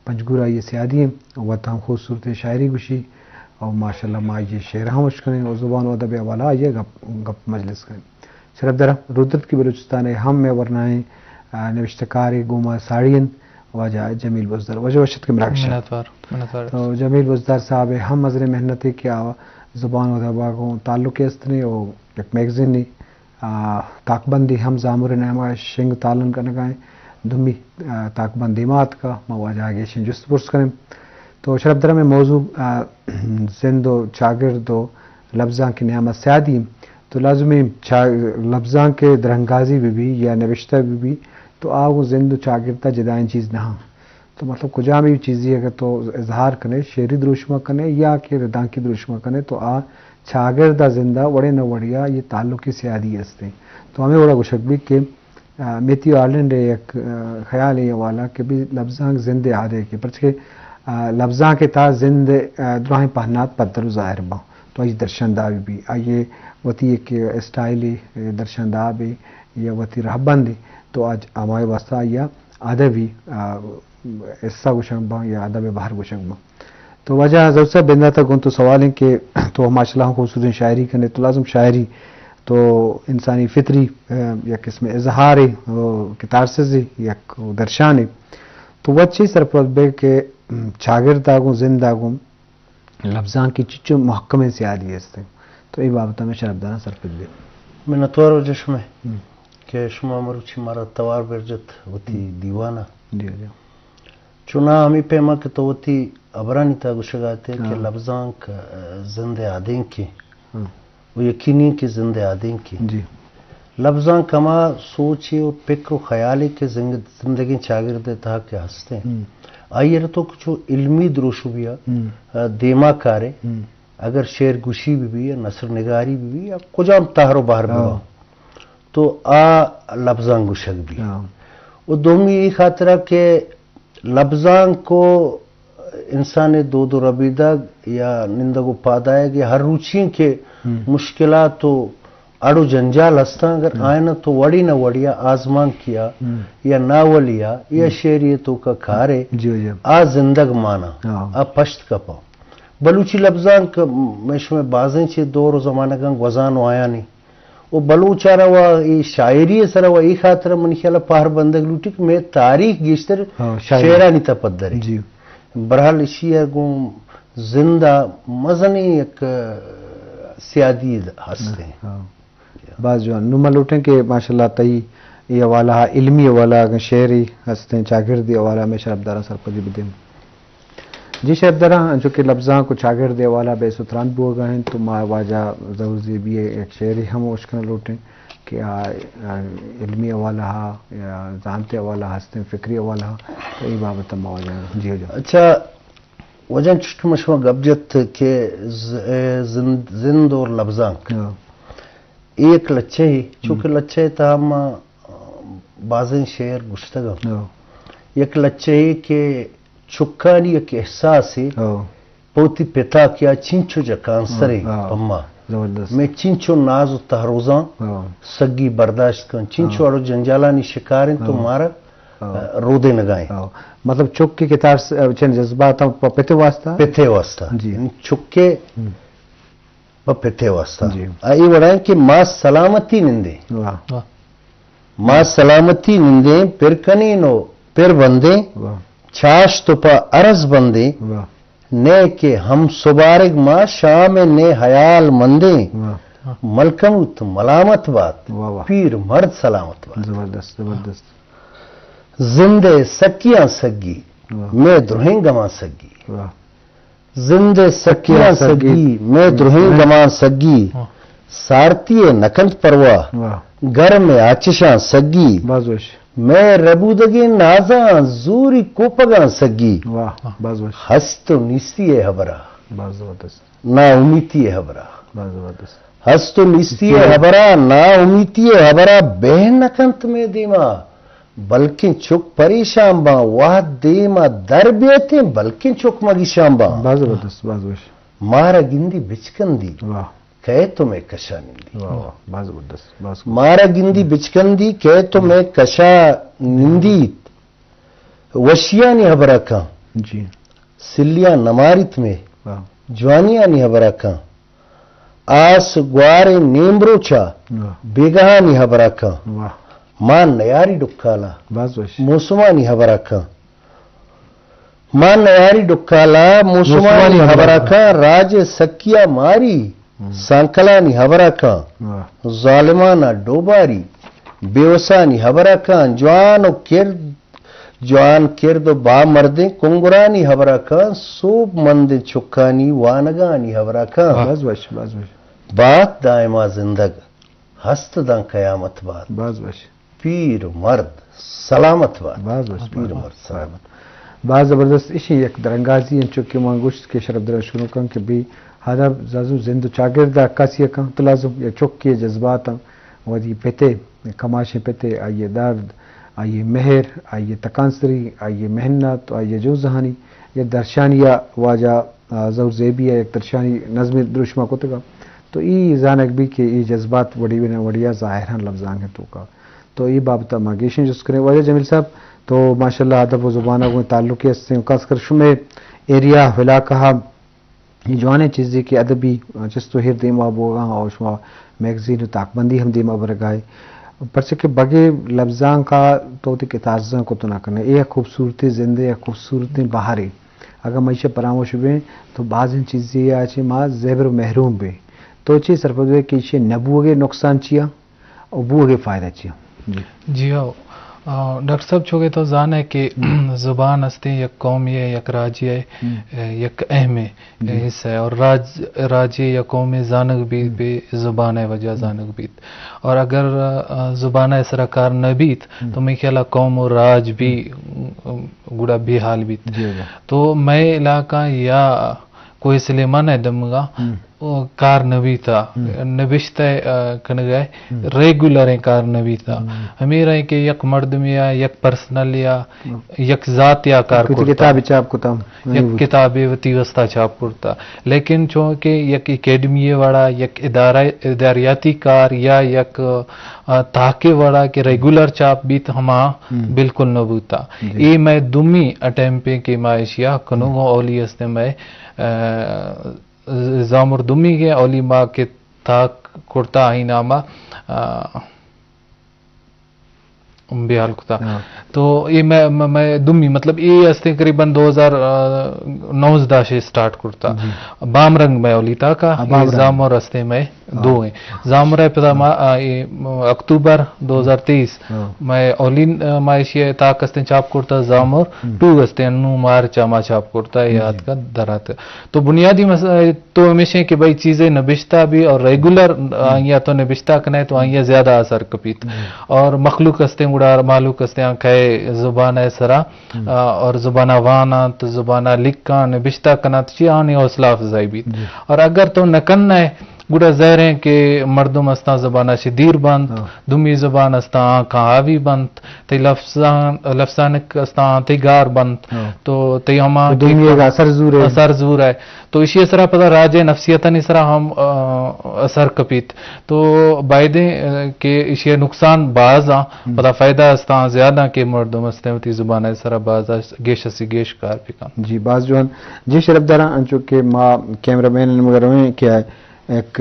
पंजगुरा ये सियादी व तम खूबसूरत शायरी गुशी और माशाल्लाह माँ ये शेर हम करें और ज़ुबान अदब वाला ये गप मजलिस करें शरफ दरा रुद्रत की बलूचिस्तान हम में वरनाएँ नविश्तकार गुमा साड़ियन वजह जमील बुज़दार वजह वशत के मराकश तो जमील बुज़दार साहब हम मज़र मेहनत क्या ज़ुबान अदब को ताल्लुक़ ने और एक मैगज़ीन ने ताकबंदी हम जामुर नमा शिंग तालन करने का दुमी ताकबंदीमात का मवाजा आगे जुस्त पुरस करें तो शरफ दरा में मौजू जिंदो चागिर्दो लफ्ज़ां की नियामत स्यादी तो लाजमी लफ्ज़ां के दरंगाजी भी या नविश्ता भी तो आग जिंदो चागिरता जदाइन चीज़ ना तो मतलब कुछ भी चीज़ी अगर तो इजहार करें शेरी द्रुशमा करें या कि रदा की द्रुशमा करें तो आ शागिर्दा जिंदा वड़े न वड़िया ये ताल्लुक़ की सियादी हस्ते तो हमें बड़ा गुशक भी कि मेथ्यू आर्लैंड एक ख्याल है वाला कि भी लफ्ज़ां जिंदे आदे के पर के लफ्ज़ां के ता जिंदे दुराही पहनात पत्थर ज़ाहिर बा तो ये दर्शनदा भी आइए वती एक स्टाइल दर्शनदा भी या वती रहबंदी तो आज हमारे वास्ता या अदबी ऐसा गुशक बा या अदब बाहर गुशक बा तो वजह जब बिंदा तक तो सवाल है कि तो माशाल्लाह खूबसूरत शायरी करने तो लाजम शायरी तो इंसानी फितरी या किस्म इजहार कितार से या दर्शान तो वह चीज़ सरपरबे के शागिर्दागों जिंदागों लफ्ज़ां की चिच्चो महकमे से आदि हस्ते तो ये बाबत में शरबदाना सरपद दे मैं नतवार वजह में कि शुमा मरुची मारा तवार बिरजत वती दीवाना जी जी चुना हमी पेमा के तो वती अबरानी ता गुशगाते कि लफ्ज़ां का जिंदे आदें की वो यकीनी कि जिंदे आदें की जी लफ्ज़ां कमा सोचे और फिक्र ख्याल के जिंदगी शागिर्द था के हंसते हैं आइए तो कुछ इल्मी द्रोशुबिया देमा कारे अगर शेर गुशी भी या नसर निगारी भी या कुजाम ताहरो बाहर भी तो आ लफ्ज़ां गुशक भी वो दोमी ये खातरा के लफ्ज़ां को इंसान दो दो रबीदा या निंदगो पादाए कि हर रुचि के मुश्किलात तो अड़ो जंजाल हस्ता अगर आए ना तो वड़ी न वड़िया आजमान किया या नावलिया या शेरियतों का खारे आ जिंदग माना आ पश्त का पाओ बलूची लफ्ज़ां का में बाजें छे दौर ज़माना का वजान आया नहीं वो बलूचारा वा ये शायरी सरा वा ये खातर मन ख्याल पहाड़ बंदग लूटी में तारीख गिश्तर शेरा नहीं तपद्दर जी बरहाल इसी गो जिंदा मजनी एक सियादी हंसते हैं बाज जो नुमा लूटें कि माशाल्लाह तई ये वाला इल्मी वाला शेरी हंसते हैं शागिर्दी वाला में शरबदारा सरपदी भी दें जी शरबदारा जो कि लफ्ज़ां को शागिर्दी वाला बेसुतरान भी हो गए हैं तो माँ वाजा ज़रूरी भी एक शेरी हम उसका लूटें कि इल्मी वाला या जानते वाला हंसते फिक्री वाला तो ये बाबत मौजा जी हो जाए अच्छा वजन चुट मशवा गबजत के जिंद और लफ्ज़ां एक लच्छे ही चूँकि लच्छे था हम बाज़ें शेर गुश्तगा एक लच्छे ही के चुक्कानी एक एहसास है पोती पिता क्या चिंचो जकान सरे पम्मा मैं चिंचो नाज तहरोजा सगी बर्दाश्त कर चिंचो अड़ो जंजाला नी शिकारें तो मारा रोदे न गाए मतलब चुक के कितार चंद जज्बात पिथे वास्ता जी चुक्के पिथे वास्ता ये बढ़ाए कि माँ सलामती निंदे माँ सलामती निंदे फिर कनी नो फिर बंदे छाश तो पा अरज बंदे ने के हम सुबारिग माँ शाम ने हयाल मंदे मलकम तो मलामत बात पीर मर्द सलामत बात जबरदस्त जबरदस्त जिंदे सकियां सगी मैं द्रोहें गमा सगी जिंदे सकियां सगी मैं द्रोहें गमा सगी सारती नकंत परवा घर में आचिशा सगी मैं रबूदगी नाजा जूरी कोपगा सगी हस तो निस्ती है हबरा ना उम्मीती है हबरा हस तो निस्ती है हबरा ना उम्मीती है हबरा बेहन नकंत में दीमा बल्कि चुक परेशान बा वाह देमा दर बेते बल्कि चुक मगी शांबा मारा गिंदी बिचकंदी कहे तो मैं कशा निंदी मारा गिंदी बिचकंदी कहे तो मैं कशा निंदी वशिया नि हबरा का जी सिलिया नमारित में वाह ज्वानिया नि हबरा का आस ग्वारे नेम्ब्रोचा वाह बेगहा नि हबरा का वाह मां नयारी डुक्काला बस बस मोसुमा नि हबरा का मां नयारी डुक्काला मोसुमा नि हबरा का राज सकिया मारी सांकला नि हबरा का वाह जालिमाना डोबारी बेवसा नि हबरा का जवान किरद बा मर्दे कुंगुरानी हबरा का सोब मंद चुक्कानी वानगानी हबरा का बस बस बस बस बात दायमा जिंदग हस्त दा कयामत बाद बस बस पीर मर्द सलामत बाद बस बस पीर मर्द सलामत बात जबरदस्त इसी एक दरंगाजी चुके मंगुश के शरब दरशुनु kan के भी हदा जाजू जिंदु चागिरदा कासी kan तलाजुम या चुके जज्बात वदी पते कमाशे पते आइए दर्द आइए मेहर आइए तकांसरी आइए मेहनत आइए जो जहानी ये दर्शानिया वाजा जौर जेबिया एक दर्शानी नज़्म दुरुशमा को तो ई जानक भी के ई जज्बात वड़ी बिना वड़िया ज़ाहिरन लफ्ज़ान है तो ई बाबत मागेशन जिस करें वजह जमील साहब तो माशाल्लाह अदब व ज़ुबाना को ताल्लुक़ से खासकर शुमे एरिया विला कहा ये जवाने चीज़ें की अदबी जिस तो हिर दीमा बोगा और शुमा मैगजीन ताकबंदी हम दीमा बरगाए पर से के बगे लफ्ज़ां का तो के ताज़ा को तो ना करने ये खूबसूरती जिंदे या खूबसूरती बाहरी अगर मैशे परामर्श भी तो बाज़ इन चीज़ें आचे माँ ज़ेबर महरूम भी तो चीज़ सरपदे कि इसे नबूगे नुकसान चिया और बूगे फ़ायदा चिया जी हाँ डॉक्टर साहब छोगे तो जान है कि ज़ुबान हस्ते यक कौमी है यक राज्य है यक अहम हिस्सा है और राज्य या कौम जानक बीत पे ज़ुबान है वजह जानक बीत और अगर ज़ुबान इसरा कार न बीत तो मैं ख्याल कौम और राज भी गुड़ा भी हाल बीत तो मैं इलाका या कोई सलेमान है दमगा कार नबीता नबिश्ता कन गए रेगुलर है कार नबीता हमें के यक मर्द में या यक पर्सनल या यक जात या कार किताब छाप कुतम यक किताबे वती वस्ता छाप कुर्ता लेकिन चो के यक एकेडमी वाला यक इदारियाती कार या यक ताके वाला के रेगुलर छाप भी हमा बिल्कुल न बूता ये मैं दुमी अटेम्पे के मायशिया कनुगो ओली अस्ते मैं जामुर दुमी के औलिमा के ताक कुर्ता ही नामा बिहाल कुता तो ये मैं दुमी मतलब ये अस्ते करीबन 2019 से स्टार्ट करता बाम रंग में ओलिता का जामुर अस्ते में दो है जामुर है पता अक्टूबर 2023 मैं ओलिन मायशिया ताक अस्ते छाप करता जामुर 2 अस्ते नु मार्च मा छाप करता है याद का दरात तो बुनियादी तो हमेशा कि भाई चीजें नबिश्ता भी और रेगुलर या तो नबिश्ता कने तो आइया ज्यादा असर कपीत और मखलूक अस्ते उड़ा मालूक अस्ते आंखे जुबान है सरा और जुबाना वाना तो जुबाना लिखा नबिश्ता कना तो चियानी हौसला अफजाई भी और अगर तो नकन है गुड़ा ज़हर है कि मर्दुम अस्ता ज़बाना शदीर बंद दुमी ज़बान अस्ता कहावी बंद ते लफ्ज़ानिक अस्ता तिगार बंद तो ते हमा दुनिया का असर जूर है तो इसी असरा पता राजे नफ्सियतन इसरा हम असर कपीत तो बायदे के इसी नुकसान बाज़ा पता फ़ायदा अस्ता ज़्यादा के मर्दुम अस्ते वती ज़बान इसरा बाज़ा गेश असी गेश कार पिका जी बाज़ जो जी शरबदारा अंचो के माँ कैमरामैन मगर क्या है एक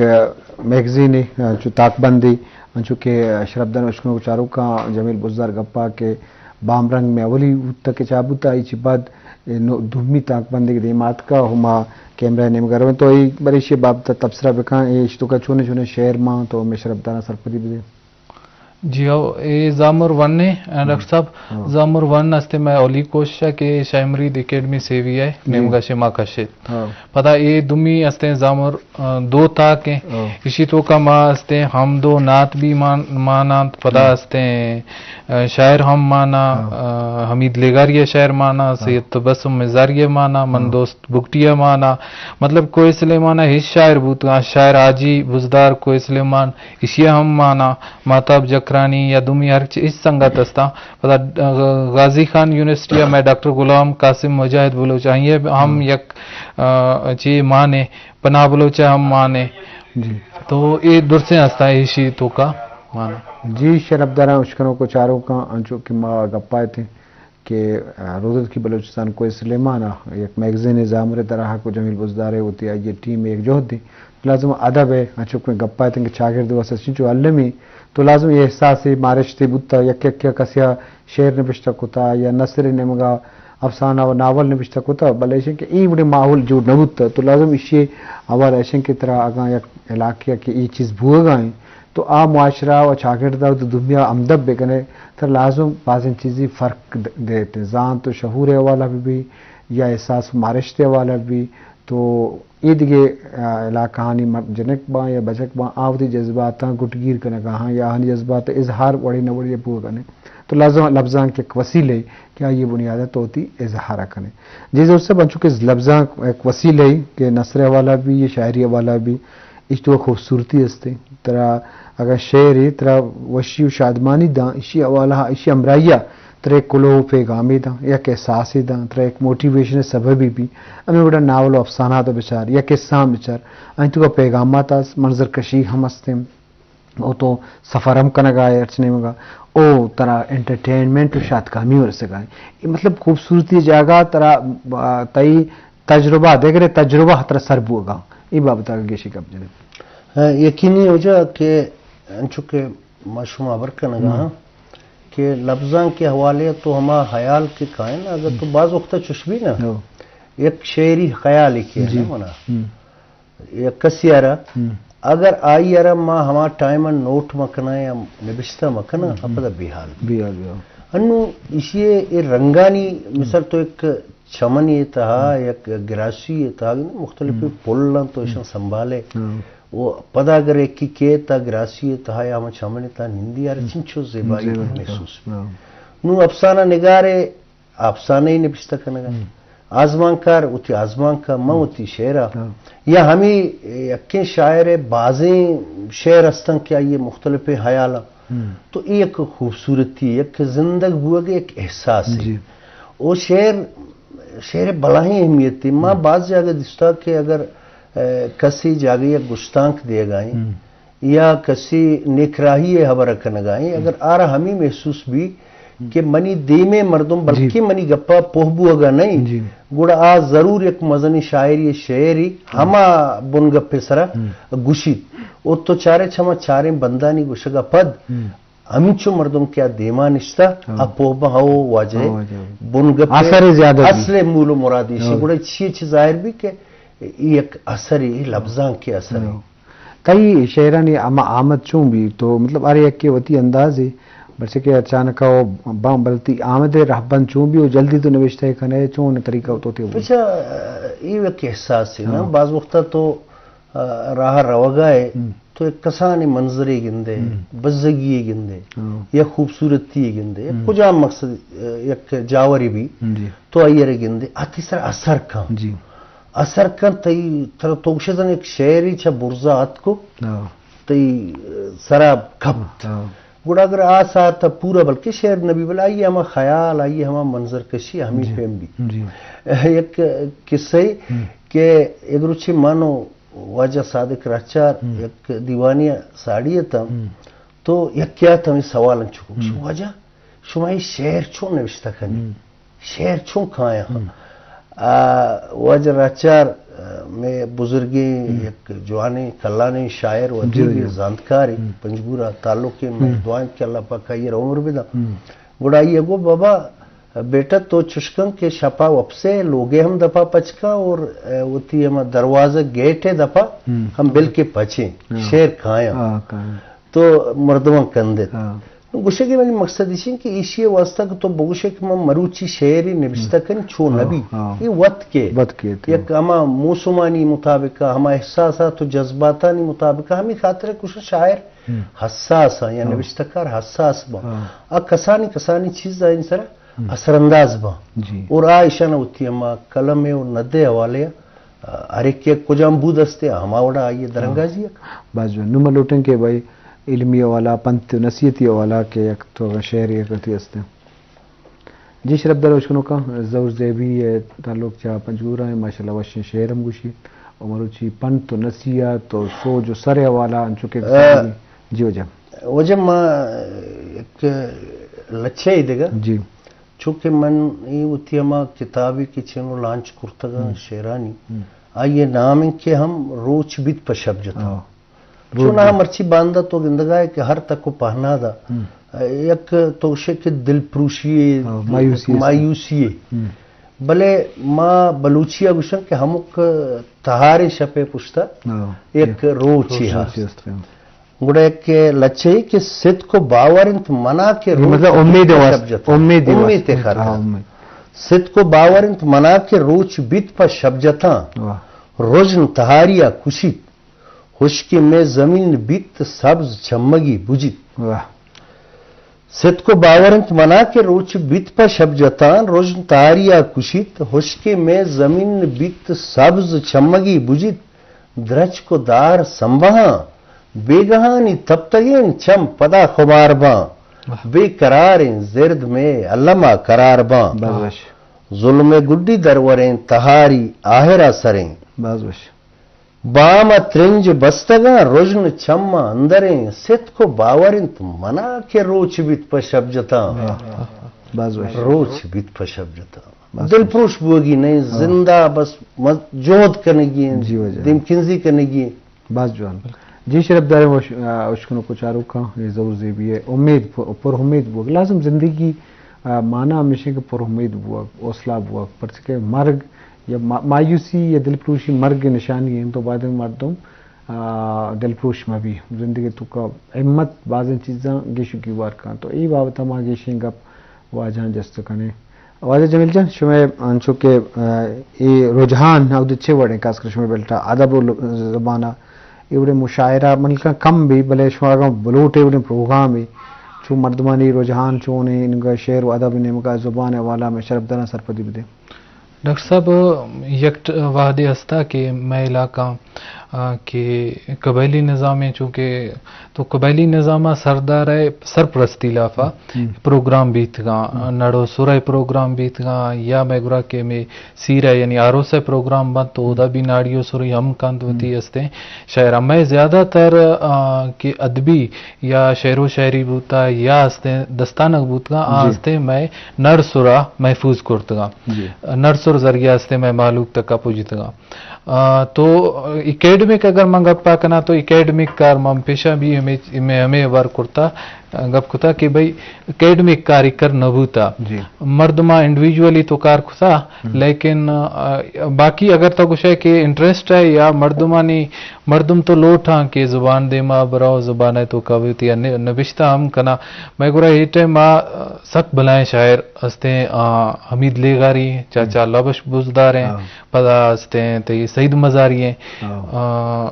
मैगजीन जो ताकबंदी चूँकि शरबदान उश्कनो चारों का जमील बुज़दार गप्पा के बाम रंग में अवली तक चाबुता इच बाद धुमी ताकबंदी के दिमाग का हुमा कैमरा ने मगर तो ये बड़ी शी बाब तबसरा बेखा ये इश्तो का छोने छोने शहर मां तो मैं शरबदाना सरपदी भी जी हाँ ये जामुर वन ने डॉक्टर साहब जामुर वन अस्ते मैं ओली कोशिश के शायमरीद एकेडमी से भी है नेमगा शेमा कशे पता ये दुमी अस्ते जामुर 2 ताक हैं इसी तो का माँ अस्ते हम 2 नात भी मानात पता अस्ते शायर हम माना हमीद लेगारिया शायर माना सैयद तबस्सुम मिजारिया माना मन दोस्त बुगटिया माना मतलब कोई सलेमाना हिस शायर बूता शायर आजी बुजदार कोई सलेमान इसी हम माना माताब जकरानी या दुमी हर इस संगत अस्ता पता गाजी खान यूनिवर्सिटी में डॉक्टर गुलाम कासिम मुजाहिद बोलो चाहिए हम यक ची माने पना बोलो चाहे हम माने तो ये दूर से हंसता है इसी तो का माना जी शरबदारा उश्कनों को चारों का अंचो की माँ गप्पाए थे کہ روزت کی بلوچستان کوئی سلیمانہ ایک میگزین زامر طرح کو جمیل بزدارے ہوتی ہے یہ ٹیم ایک جوہد دی لازم ادب ہے چپ میں گپا تنگ شاگرد واسطے چنچو علمی تو لازم یہ احساس ہے مارشتے بوتا یک کسیا شعر نبشتہ کتا یا نثر نمگا افسانہ و ناول نبشتہ کتا بل ایشن کہ ای بڑے ماحول جو نبوتا تو لازم اسی اول ایشن کی طرح اگاں یک علاقہ کہ ای چیز بھو گائیں تو آ معاشرہ و شاگردہ تو دنیا امدب بے کنے تو لازم بعض چیزیں فرق دیتے زان تو شعور والا بھی یا احساس مارشتے والا بھی تو عید کے علاقہ جنک باں یا بچک باں آوتی جذبات گٹگیر کنے کہاں یا ہنی جذبات اظہار بڑی نہ بڑی پور کنے تو لازم لفظاں کے ایک وسیلے کیا یہ بنیادت ہوتی اظہار کنے جیسے اس سے بن چکے لفظاں ایک وسیلے کہ نثر والا بھی یہ شاعری والا بھی اس تو خوبصورتی ہستے طرح اگر شعر ہی طرح وشی و شادمانی داں اسی حوالہ اسی امرائیہ طرح ایک کلو پیغامی داں یا کہ احساسی داں طرح ایک موٹیویشن سببی بھی ہمیں بڑا ناول و افسانہ دا بچار یا قصہ بچار این تو کا پیغامات آس منظر کشی ہم ہستے او تو سفر ہم کنگا ہے ارچنے مگا او طرح انٹرٹینمنٹ و شادکامی ورسے گائیں یہ مطلب خوبصورتی جاگا طرح تئی تجربہ دیکھ رہے تجربہ طرح سر بوگا یہ بابتا گیشی کب جنب یقینی ہو جا کہ چونکہ مشہور برکنگا کہ لفظاں کے حوالے تو ہما خیال کے قائم اگر تو بعض وقت چشبی نا ایک شعری خیال ہی کیا منا ایک کسی ارا اگر آئی ارا ما ہما ٹائم نوٹ مکنا یا نبشتہ مکنا اپدا بیحال انو اسی رنگانی مثل تو ایک چمن یہ تہا ایک گراسی یہ تہا مختلف پولن تو ایشن سنبھالے وہ پدا اگر ایک کی کیتا گراسی تہا یا ہم چمن تا نندی یار چنچو زیبائی محسوس نو افسانہ نگارے افسانہ ہی نبشتہ کنگا آزمان کار اتی آزمان کا ماں اتی شعرہ یا ہمیں یکیں شاعر بازیں شعر استن کیا یہ مختلف حیالہ تو یہ ایک خوبصورتی ایک زندگ بوگے ایک احساس ہے وہ شعر بلاہی اہمیت تھی ماں بعض جاگہ دستا کہ اگر کسی جاگہ یک گشتانک دے گائیں یا کسی نکراہی حبر کنگائیں اگر آرہ ہمیں محسوس بھی کہ منی دیمے مردم بلکہ منی گپا پوہبو اگا نہیں گوڑا آ ضرور ایک مزنی شاعری شعری ہما بن گپے سرا گوشید او تو چارے چھما چارے بندانی گوشگا پد ہمچو مردم کیا دیما نشتا اپوہبا ہو واجہ بن گپے اصل مول و مرادی سے گوڑا چیز ظاہر بھی کہ ایک اثر ہی لفظاں کے اثر ہے کئی شعرانی اما آمد چون بھی تو مطلب ارے ایک کے وتی انداز ہے بلکہ کہ اچانک وہ بام بلتی آمد رہبن چون بھی وہ جلدی تو نوشتہ ہے کھنے چون طریقہ ہوتے تھے اچھا یہ ایک احساس ہے نا بعض وقتا تو راہ روگائے تو ایک کسانی منظری گندے بزگی گندے یا خوبصورتی گندے کجا مقصد ایک جاوری بھی تو آئیے گندے آتی سر اثر کھاں اثر کن تی توکشدن ایک شعری چھا برزات کو تی سراب کھپ گوڑا اگر آسا تا پورا بلکہ شعر نبی بل آئیے ہما خیال آئیے ہما منظر کشی ہمیں فہم بھی ایک قصے کہ اگر اچھے مانو واجہ صادق رہچار ایک دیوانی ساڑی تا تو یک کیا تا ہمیں سوال چکو واجہ شمائی شعر چون نوشتہ کنی شعر چون کھایا واجہ رہچار میں بزرگی ایک جوانی کلانی شاعر و ادیب زاندکاری پنجگورہ تعلق کے میں دعائیں کہ اللہ پاک یہ عمر بدا گڑائی گو بابا بیٹا تو چشکن کے شپا وپسے لوگے ہم دفعہ پچکا اور ہوتی ہم دروازہ گیٹے دفعہ ہم بل کے پچیں شیر کھایا تو مردمان کندے گوشے کے میں مقصد اسی کہ اسی واسطہ کہ تو بگوشے کہ مروچی شعری نبشتہ کن چھو نبی یہ وقت کے یک ہما موسمانی مطابقہ ہما احساسات و جذباتانی مطابقہ ہمیں خاطر کچھ شاعر حساس یا نبشتہ کار حساس با کسانی چیز دا انسرا اثر انداز با اور آئیشان ہوتی ہما کلم و ندے حوالے ہر ایک کے کجام بود استے ہما وڑا آئیے درنگا جی بازو نمہ لوٹن کے بھائی علمی والا پنت نصیحتی والا کے یک تو شعر یہ کرتی ہستے جی شرف در وشکنوں کا زور زیبی تعلق چاہ پنجگورہ ہے ماشاءاللہ وشن شعر ہم گوشی اور مروچی پنت نصیحت تو سو جو سر والا انچوکے جی وجہ ماں ایک لچھے ہی دے گا جی چونکہ من یہ اتیما کتابی کی چینو لانچ کرتگا شیرانی آئیے نام ان کے ہم روچ بیت پر شب جتا چونہ ہم ارچی باندھا تو گندگا ہے کہ ہر تک کو پہنا دا یک توشے کے دل پروشیے مایوسیے بلے ما بلوچیا گوشن کہ ہمک تہارے شپے پشتا ایک روچی ہاں گوڑے کے لچے کہ ست کو باورنت منا کے مطلب امید ست کو باورنت منا کے روچ بیت پر شب جتا روزن تہاریا کشیت خشکی میں زمین بیت سبز چمگی بجت ست کو باورنت منا کے روچ بیت پر شب جتان روزن تہاریا کشیت خشکی میں زمین بیت سبز چمگی بجت درچ کو دار سنبہاں بے گہانی تب تگین چم پدا خمار باں بے قراریں زرد میں علمہ قرار باں ظلم گڈی دروریں تہاری آہرہ سریں بام ترنج بستگاں رجن چما اندریں ست کو باورنت منا کے روچ بیت پر شب جتا روچ بیت پر شب جتا دل پروش بوگی نہیں زندہ بس جہد کرنے گی دم کنزی کرنے گی باز جوان جی شرف دار اشکنو کو چارو کا یہ ضرور زیبی ہے امید پر امید بوگ لازم زندگی مانا ہمیشہ کہ پر امید بوگ حوصلہ بوگ پر کہ مرگ یا مایوسی یا دل پروشی مرگ کی نشانی ہے تو بعد مردم دل پروش میں بھی زندگی تو کا ہمت بعض چیزاں گیشو کی وار کا تو ای بابت ہم گیشیں گپ واجہاں جست کنے واجہ جمیل جان شمع انچو کہ یہ رجحان او دچے وڑے خاص کر شمع بیلٹا ادب زبانہ ایوڑے مشاعرہ ملکہ کم بھی بلے شمارگاں بلوٹے ایوڑے پروگرام بھی چو مردمانی رجحان چونے ان کا شعر و ادب ان کا زبان والا میں شرف دانا سرپدی بدے ڈاکٹر صاحب یک وعدے ہستا کہ میں علاقہ کہ قبیلی نظام ہے چونکہ تو قبیلی نظامہ سردار ہے سرپرستی لافا پروگرام بیت گا نڑو سورہ پروگرام بیت گا یا میں گرا کہ میں سیرہ یعنی آرو سے پروگرام بند تو دا بھی ناڑیو سوری ہم کاندوتی ہستے شاعرہ میں زیادہ تر کہ ادبی یا شعر و شاعری بوتا یا ہستے دستانک بوت گا ہستے میں نر سورہ محفوظ کرت گا نر سور ذریعہ ہستے میں معلوم تک پوجت گا تو اکیڈمک اگر من گپ پاکنا تو اکیڈمک کار من پیشہ بھی ہمیں ور کرتا گپ کتا کہ بھئی اکیڈمک کاری کر نبوتا مردمہ انڈیویجولی تو کار کتا لیکن باقی اگر تو کچھ ہے کہ انٹرسٹ ہے یا مردمانی مردم تو لوٹ ہاں کہ زبان دے ماں براؤ زبان ہے تو کبوتی نبشتہ ہم کنا میں گرا یہ ٹائم ماں سخت بلائیں شاعر ہستے حمید لیگاری چاچا لبش بزدار ہیں پدا ہستے ہیں تو یہ سعید مزاری ہیں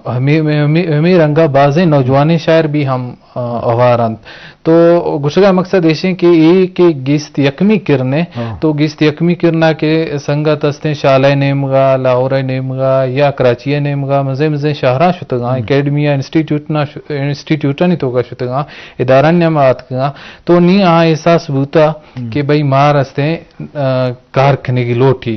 ہمیں رنگا بازیں نوجوان شاعر بھی ہم اوارند تو گشگا مقصد ایسے کہ یہ کہ گیست یکمی کرنے تو گیست یکمی کرنا کے سنگت ہستے شالہ نیمگا لاہور نیمگا یا کراچی نیمگا مزے مزے شہراں شتگاں اکیڈمیا انسٹیٹیوٹا نہیں تو کا شتگاں ادارہ نمات گا تو نہیں احساس بوتا کہ بھئی مار ہستے کار کھنے کی لوٹی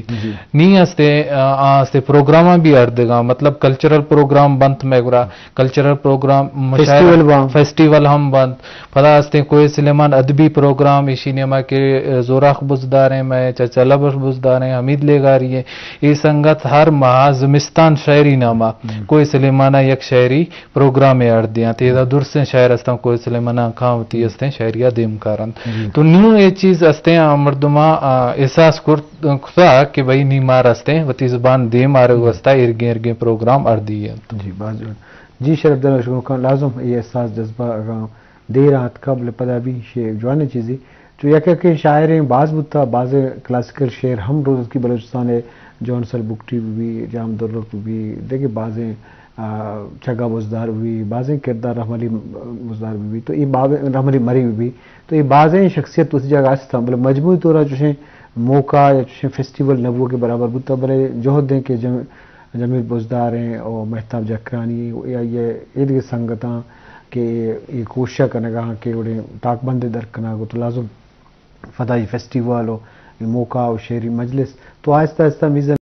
نہیں ہستے پروگرامہ بھی ارد گا مطلب کلچرل پروگرام بند میں گرا کلچرل پروگرام فیسٹیول ہم بند پدا ہستے کوئی سلیمان ادبی پروگرام اسی نما کے زوراخ بزدار ہیں میں چچا لبش بزدار ہیں حمید لیگاری ہے یہ سنگت ہر ماہ زمستان شاعری نامہ کوئی سلیمانہ یک شاعری پروگرام ارد دیاں تیزا دور سے شاعر ہستا کوئی سلیمانہ کھاوتی ہستے شاعریہ دیم کارن تو نیو یہ چیز ہستے مردمہ احساس کرتا کہ بھئی نی مار ہستے وتی زبان دیم آرے ہستا ارگیں ارگیں پروگرام اردی ہے جی باز جی شرف دار لازم یہ احساس جذبہ دیر رات قبل پدا بھی جوانے چیزیں جو یک کہ شاعریں بعض بتا بعض کلاسیکل شعر ہم روز کی بلوچستان ہے جون سل بکٹی بھی جام دولت بھی دیکھیں بعضیں چگا بزدار بھی بعضیں کردار رحملی بزدار بھی تو یہ رحملی مری بھی تو یہ بعضیں شخصیت اسی جگہ آستا بلے مجموعی طور چوشیں موقع یا چوشیں فیسٹیول نبو کے برابر بتا بلے جوہد دیں کہ جمیل بزدار ہیں اور مہتاب جکرانی یا یہ عید کے سنگتاں کہ یہ کوشش کرنے گا کہ انہیں تاک بند درکنا گو تو لازم فضائی فیسٹیول ہو موقع اور شعری مجلس تو آہستہ آہستہ میزن